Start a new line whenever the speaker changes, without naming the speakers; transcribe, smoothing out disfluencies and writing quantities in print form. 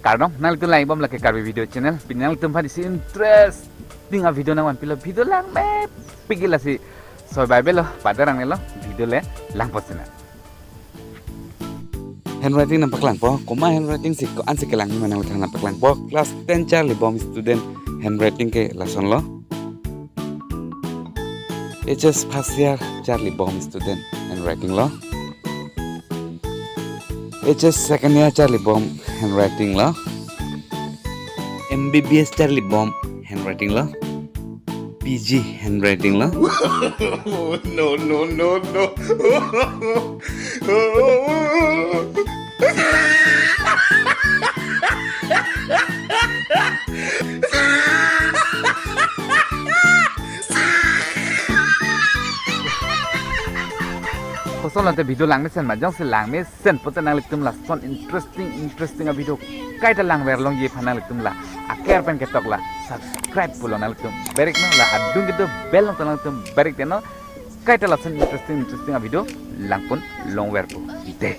Karno nang itu lang ibam laki Karbi video channel pinang tum phani si interesting a video naman pila video lang me pigila si soy bible padarang nelo video le lang posina handwriting nampak lang po kuma handwriting si ko an si kelang ni manang utang nampak lang po class 10 Charlie bom student handwriting ke lason lo HS first year Charlie bom student handwriting lo HS second year Charlie bom handwriting lo MBBS Charlie bom handwriting lo PG handwriting lo
No, no, no, no.
kosong nanti video lang ni sen majang se lang me sen poten nang lektum la son interesting a video kai ta lang ver long ye phana lektum la aker pen ketok la subscribe pulo nang lektum berek no la adung gitu bel nang lektum berek no kai ta la son interesting a video lang pun long ver pu ite